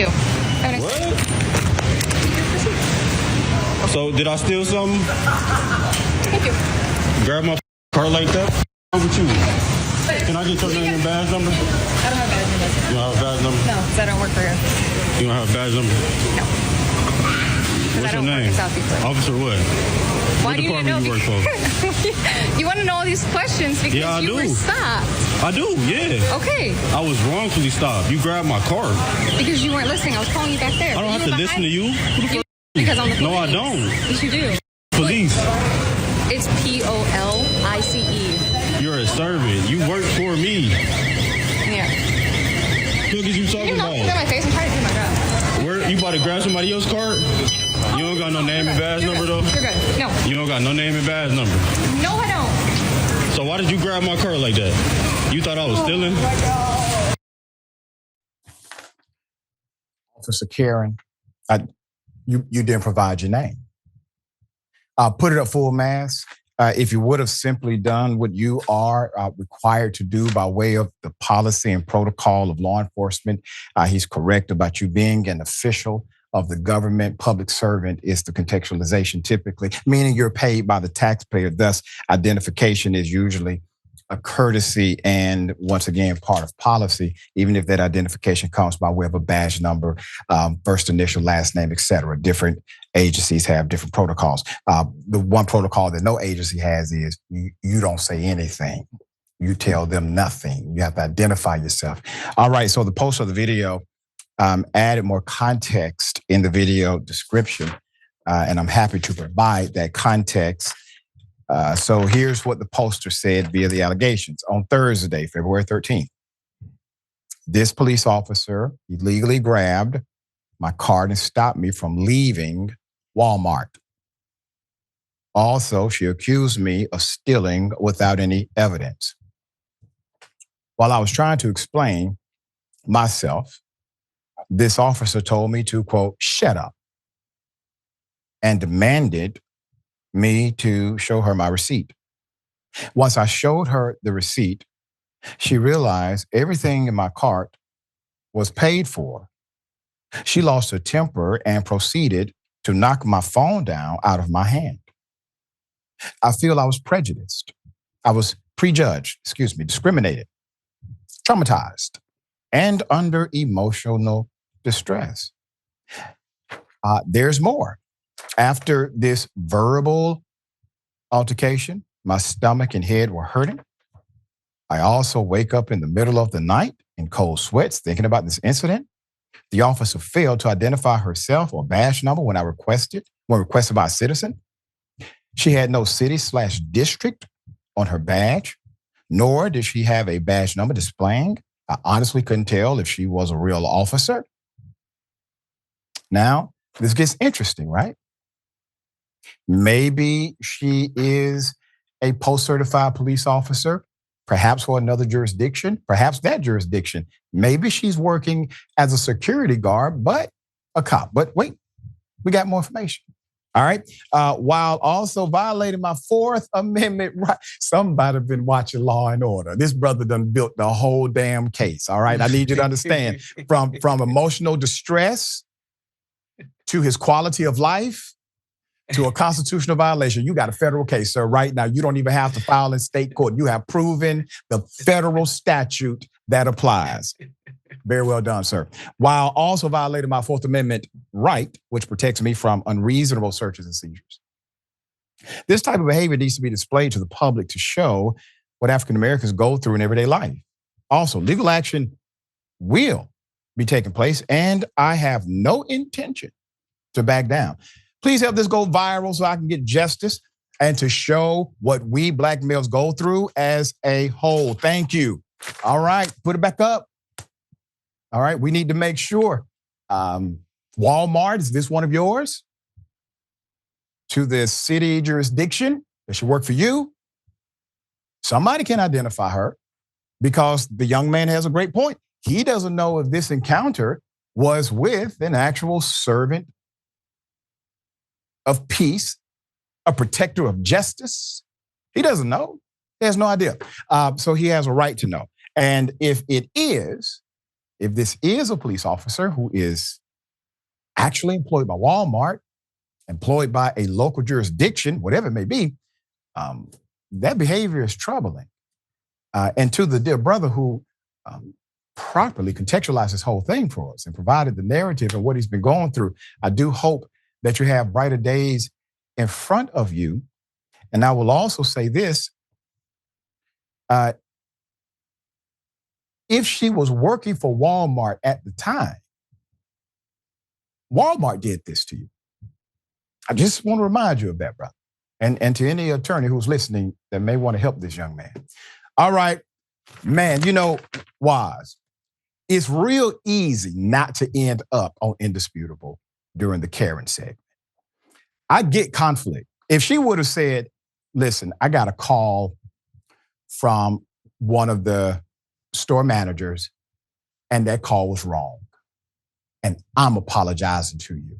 you. Have a nice day. What? So did I steal something? Thank you. Grab my car like that? What's wrong with you? Can I get your name and badge number? I don't have a badge number. You don't have a badge number? No, because I don't work for here. You don't have a badge number? No. What's your name? Officer what? Why do you need to know? You work for? You want to know all these questions because you were stopped. I do, yeah. Okay. I was wrongfully stopped. You grabbed my car. Because you weren't listening. I was calling you back there. I don't have to listen to you. Because I'm the police. No, I don't. Yes, you do. Police. It's POLICE. You're a servant. You work for me. Yeah. Look at you talking about. Look at my face. I'm trying to do my job. Where you about to grab somebody else's card? You don't got no name and badge number though? You're good. No. You don't got no name and badge number? No, I don't. So why did you grab my car like that? You thought I was stealing? Officer Karen, you didn't provide your name. Put it up full mask. If you would have simply done what you are required to do by way of the policy and protocol of law enforcement, he's correct about you being an official of the government. Public servant is the contextualization typically, meaning you're paid by the taxpayer. Thus, identification is usually a courtesy and, once again, part of policy, even if that identification comes by way of a badge number, first initial, last name, et cetera. Different agencies have different protocols. The one protocol that no agency has is you don't say anything. You tell them nothing. You have to identify yourself. All right, so the post of the video added more context in the video description, and I'm happy to provide that context. So here's what the poster said via the allegations. On Thursday, February 13th, this police officer illegally grabbed my card and stopped me from leaving Walmart. Also, she accused me of stealing without any evidence. While I was trying to explain myself, this officer told me to, quote, shut up, and demanded me to show her my receipt. Once I showed her the receipt, she realized everything in my cart was paid for. She lost her temper and proceeded to knock my phone down out of my hand. I feel I was prejudiced. I was discriminated, traumatized, and under emotional distress. There's more. After this verbal altercation, my stomach and head were hurting. I also wake up in the middle of the night in cold sweats thinking about this incident. The officer failed to identify herself or badge number when requested by a citizen. She had no city/district on her badge, nor did she have a badge number displaying. I honestly couldn't tell if she was a real officer. Now, this gets interesting, right? Maybe she is a post-certified police officer, perhaps for another jurisdiction, perhaps that jurisdiction. Maybe she's working as a security guard, but a cop. But wait, we got more information. All right. While also violating my Fourth Amendment right. Somebody been watching Law and Order. This brother done built the whole damn case. All right. I need you to understand from emotional distress to his quality of life to a constitutional violation. You got a federal case, sir. Right now, you don't even have to file in state court. You have proven the federal statute that applies. Very well done, sir. While also violating my Fourth Amendment right, which protects me from unreasonable searches and seizures. This type of behavior needs to be displayed to the public to show what African Americans go through in everyday life. Also, legal action will be taking place, and I have no intention to back down. Please help this go viral so I can get justice and to show what we Black males go through as a whole. Thank you. All right, put it back up. All right, we need to make sure. Walmart, is this one of yours? To this city jurisdiction that should work for you? Somebody can identify her because the young man has a great point. He doesn't know if this encounter was with an actual servant of peace, a protector of justice. He doesn't know. He has no idea. So he has a right to know. And if it is, if this is a police officer who is actually employed by Walmart, employed by a local jurisdiction, whatever it may be, that behavior is troubling. And to the dear brother who properly contextualized this whole thing for us and provided the narrative and what he's been going through, I do hope that you have brighter days in front of you. And I will also say this, if she was working for Walmart at the time, Walmart did this to you. I just want to remind you of that, brother. And to any attorney who's listening that may want to help this young man. All right, man, you know, Woz, it's real easy not to end up on Indisputable during the Karen segment. I get conflict. If she would have said, listen, I got a call from one of the store managers and that call was wrong and I'm apologizing to you.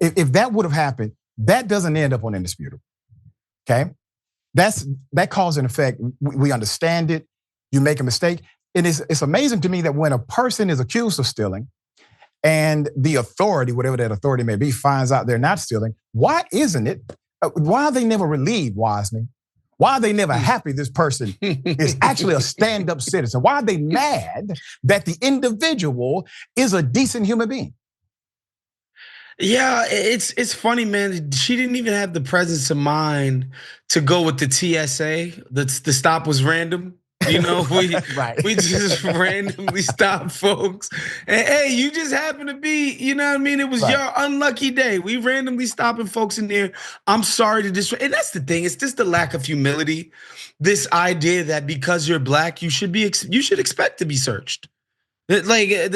If that would have happened, that doesn't end up on Indisputable, okay? That cause and effect, we understand it, you make a mistake. And it's amazing to me that when a person is accused of stealing and the authority, whatever that authority may be, finds out they're not stealing, why isn't it? Why are they never relieved, Wosny? Why are they never happy this person is actually a stand-up citizen? Why are they mad that the individual is a decent human being? Yeah, it's funny, man. She didn't even have the presence of mind to go with the TSA. The stop was random. You know, we just randomly stopped folks. And hey, you just happen to be, you know what I mean? It was your unlucky day. We randomly stopping folks in there. I'm sorry to disrupt. And that's the thing. It's just the lack of humility. This idea that because you're black, you should expect to be searched. Like, I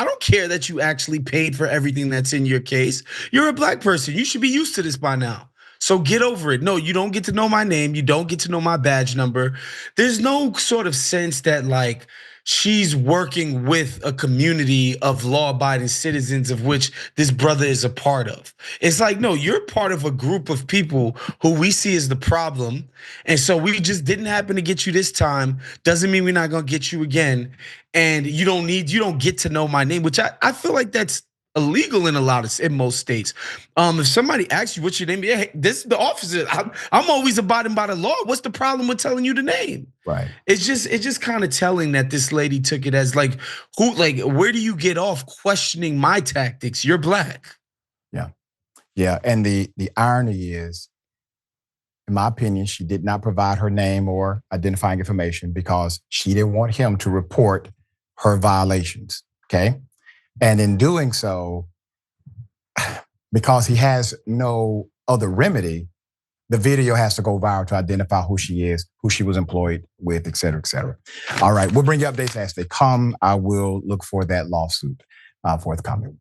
don't care that you actually paid for everything that's in your case. You're a black person. You should be used to this by now. So get over it. No, you don't get to know my name. You don't get to know my badge number. There's no sort of sense that like she's working with a community of law-abiding citizens of which this brother is a part of. It's like, no, you're part of a group of people who we see as the problem. And so we just didn't happen to get you this time. Doesn't mean we're not gonna get you again. And you don't get to know my name, which I feel like that's illegal in most states. If somebody asks you what's your name, yeah, this is the officer. I'm always abiding by the law. What's the problem with telling you the name? Right. It's just kind of telling that this lady took it as like, where do you get off questioning my tactics? You're black. Yeah. And the irony is, in my opinion, she did not provide her name or identifying information because she didn't want him to report her violations. Okay. And in doing so, because he has no other remedy, the video has to go viral to identify who she is, who she was employed with, et cetera, et cetera. All right, we'll bring you updates as they come. I will look for that lawsuit forthcoming.